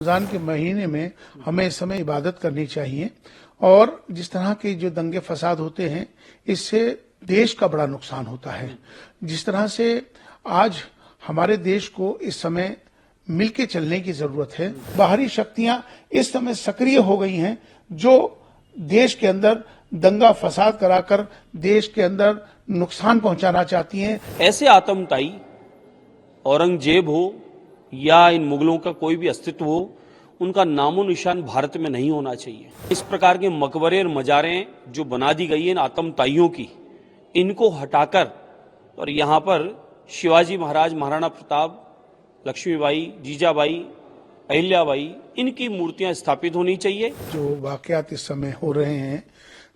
रमजान के महीने में हमें इस समय इबादत करनी चाहिए और जिस तरह के जो दंगे फसाद होते हैं इससे देश का बड़ा नुकसान होता है। जिस तरह से आज हमारे देश को इस समय मिलके चलने की जरूरत है। बाहरी शक्तियां इस समय सक्रिय हो गई हैं जो देश के अंदर दंगा फसाद कराकर देश के अंदर नुकसान पहुंचाना चाहती हैं। ऐसे आतंकवादी औरंगजेब हो या इन मुगलों का कोई भी अस्तित्व हो, उनका नामो निशान भारत में नहीं होना चाहिए। इस प्रकार के मकबरे और मजारें जो बना दी गई हैं इन आतंकवादियों की, इनको हटाकर और यहाँ पर शिवाजी महाराज, महाराणा प्रताप, लक्ष्मीबाई, जीजाबाई, अहिल्याबाई, इनकी मूर्तियां स्थापित होनी चाहिए। जो वाकयात इस समय हो रहे हैं,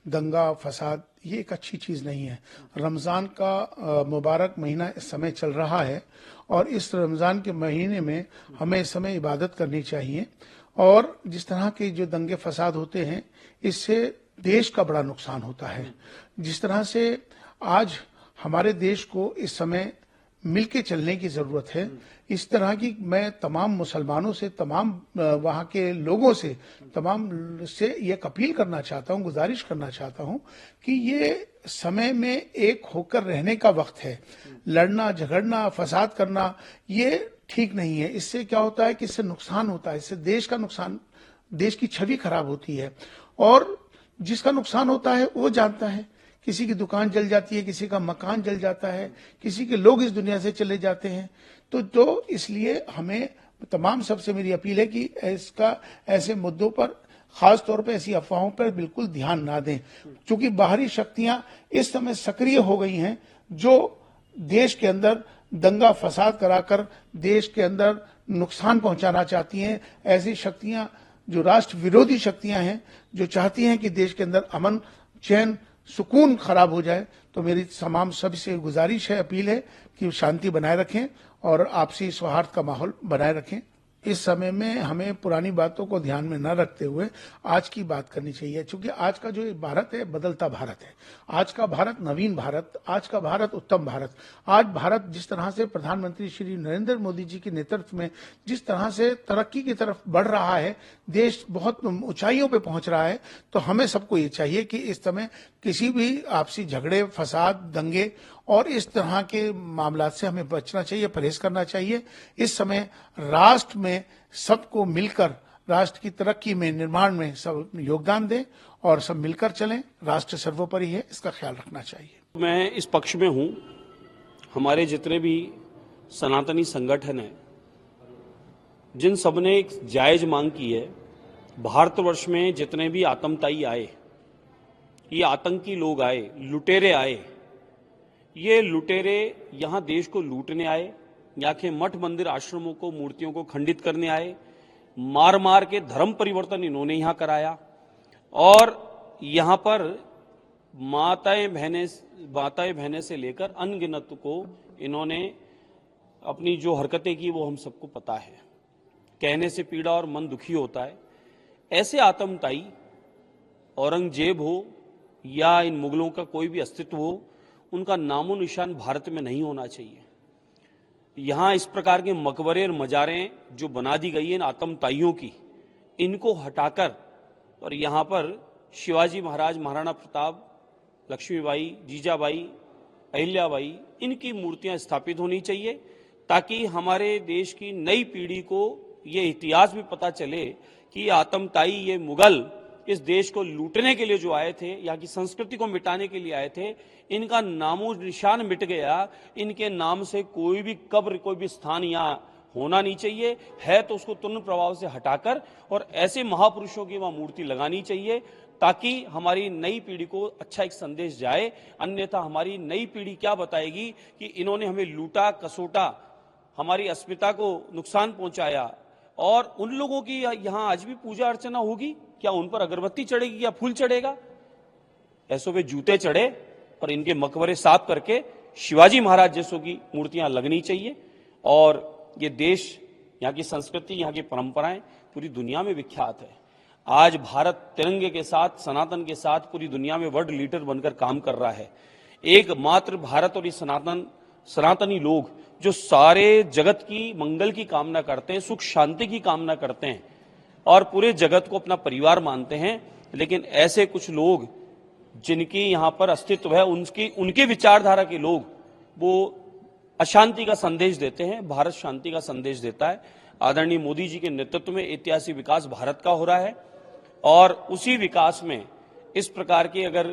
दंगा फसाद, ये एक अच्छी चीज नहीं है। रमजान का मुबारक महीना इस समय चल रहा है और इस रमजान के महीने में हमें इस समय इबादत करनी चाहिए और जिस तरह के जो दंगे फसाद होते हैं इससे देश का बड़ा नुकसान होता है। जिस तरह से आज हमारे देश को इस समय मिलके चलने की जरूरत है। इस तरह की मैं तमाम मुसलमानों से, तमाम वहाँ के लोगों से, तमाम से ये अपील करना चाहता हूँ, गुजारिश करना चाहता हूँ कि ये समय में एक होकर रहने का वक्त है। लड़ना, झगड़ना, फसाद करना ये ठीक नहीं है। इससे क्या होता है कि इससे नुकसान होता है, इससे देश का नुकसान, देश की छवि खराब होती है और जिसका नुकसान होता है वो जानता है। किसी की दुकान जल जाती है, किसी का मकान जल जाता है, किसी के लोग इस दुनिया से चले जाते हैं। तो इसलिए हमें तमाम सबसे मेरी अपील है कि इसका ऐसे मुद्दों पर, खास तौर पे ऐसी अफवाहों पर बिल्कुल ध्यान ना दें, क्योंकि बाहरी शक्तियां इस समय सक्रिय हो गई हैं जो देश के अंदर दंगा फसाद कराकर देश के अंदर नुकसान पहुंचाना चाहती हैं। ऐसी शक्तियां जो राष्ट्र विरोधी शक्तियां हैं, जो चाहती हैं कि देश के अंदर अमन, चैन, सुकून खराब हो जाए। तो मेरी तमाम सबसे गुजारिश है, अपील है कि शांति बनाए रखें और आपसी सौहार्द का माहौल बनाए रखें। इस समय में हमें पुरानी बातों को ध्यान में न रखते हुए आज की बात करनी चाहिए, क्योंकि आज का जो भारत है बदलता भारत है। आज का भारत नवीन भारत, आज का भारत उत्तम भारत। आज भारत जिस तरह से प्रधानमंत्री श्री नरेंद्र मोदी जी के नेतृत्व में जिस तरह से तरक्की की तरफ बढ़ रहा है, देश बहुत ऊंचाइयों पे पहुंच रहा है, तो हमें सबको ये चाहिए कि इस समय किसी भी आपसी झगड़े, फसाद, दंगे और इस तरह के मामला से हमें बचना चाहिए, परहेज करना चाहिए। इस समय राष्ट्र में सबको मिलकर राष्ट्र की तरक्की में, निर्माण में सब योगदान दें और सब मिलकर चलें। राष्ट्र सर्वोपरि है, इसका ख्याल रखना चाहिए। मैं इस पक्ष में हूं। हमारे जितने भी सनातनी संगठन हैं, जिन सब ने एक जायज मांग की है, भारतवर्ष में जितने भी आतंकवादी आए, ये आतंकी लोग आए, लुटेरे आए, ये लुटेरे यहां देश को लूटने आए, यहाँ के मठ मंदिर आश्रमों को, मूर्तियों को खंडित करने आए, मार मार के धर्म परिवर्तन इन्होंने यहां कराया और यहां पर माताएं बहनें से लेकर अनगिनत को इन्होंने अपनी जो हरकतें की वो हम सबको पता है। कहने से पीड़ा और मन दुखी होता है। ऐसे आतंकवादी औरंगजेब हो या इन मुगलों का कोई भी अस्तित्व हो, उनका नामो निशान भारत में नहीं होना चाहिए। यहाँ इस प्रकार के मकबरे और मजारें जो बना दी गई हैं इन आतंकवादियों की, इनको हटाकर और यहाँ पर शिवाजी महाराज, महाराणा प्रताप, लक्ष्मीबाई, जीजाबाई, अहिल्याबाई, इनकी मूर्तियां स्थापित होनी चाहिए, ताकि हमारे देश की नई पीढ़ी को ये इतिहास भी पता चले कि आतंकवादी, ये मुगल इस देश को लूटने के लिए जो आए थे, यहाँ की संस्कृति को मिटाने के लिए आए थे, इनका नामो निशान मिट गया। इनके नाम से कोई भी कब्र, कोई भी स्थान यहाँ होना नहीं चाहिए। है तो उसको तुरंत प्रभाव से हटाकर और ऐसे महापुरुषों की वहां मूर्ति लगानी चाहिए, ताकि हमारी नई पीढ़ी को अच्छा एक संदेश जाए। अन्यथा हमारी नई पीढ़ी क्या बताएगी कि इन्होंने हमें लूटा, कसोटा, हमारी अस्मिता को नुकसान पहुंचाया। और उन लोगों की यहाँ आज भी पूजा अर्चना होगी क्या? उन पर अगरबत्ती चढ़ेगी, क्या फूल चढ़ेगा? ऐसों पे जूते चढ़े और इनके मकबरे साफ करके शिवाजी महाराज जैसों की मूर्तियां लगनी चाहिए। और ये देश, यहाँ की संस्कृति, यहाँ की परंपराएं पूरी दुनिया में विख्यात है। आज भारत तिरंगे के साथ, सनातन के साथ पूरी दुनिया में वर्ल्ड लीडर बनकर काम कर रहा है। एकमात्र भारत और ये सनातनी लोग जो सारे जगत की मंगल की कामना करते हैं, सुख शांति की कामना करते हैं, और पूरे जगत को अपना परिवार मानते हैं। लेकिन ऐसे कुछ लोग जिनकी यहाँ पर अस्तित्व है, उनके विचारधारा के लोग वो अशांति का संदेश देते हैं। भारत शांति का संदेश देता है। आदरणीय मोदी जी के नेतृत्व में ऐतिहासिक विकास भारत का हो रहा है और उसी विकास में इस प्रकार के अगर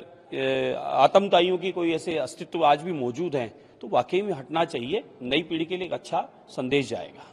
आतंकवादियों की कोई ऐसे अस्तित्व आज भी मौजूद हैं तो वाकई में हटना चाहिए। नई पीढ़ी के लिए एक अच्छा संदेश जाएगा।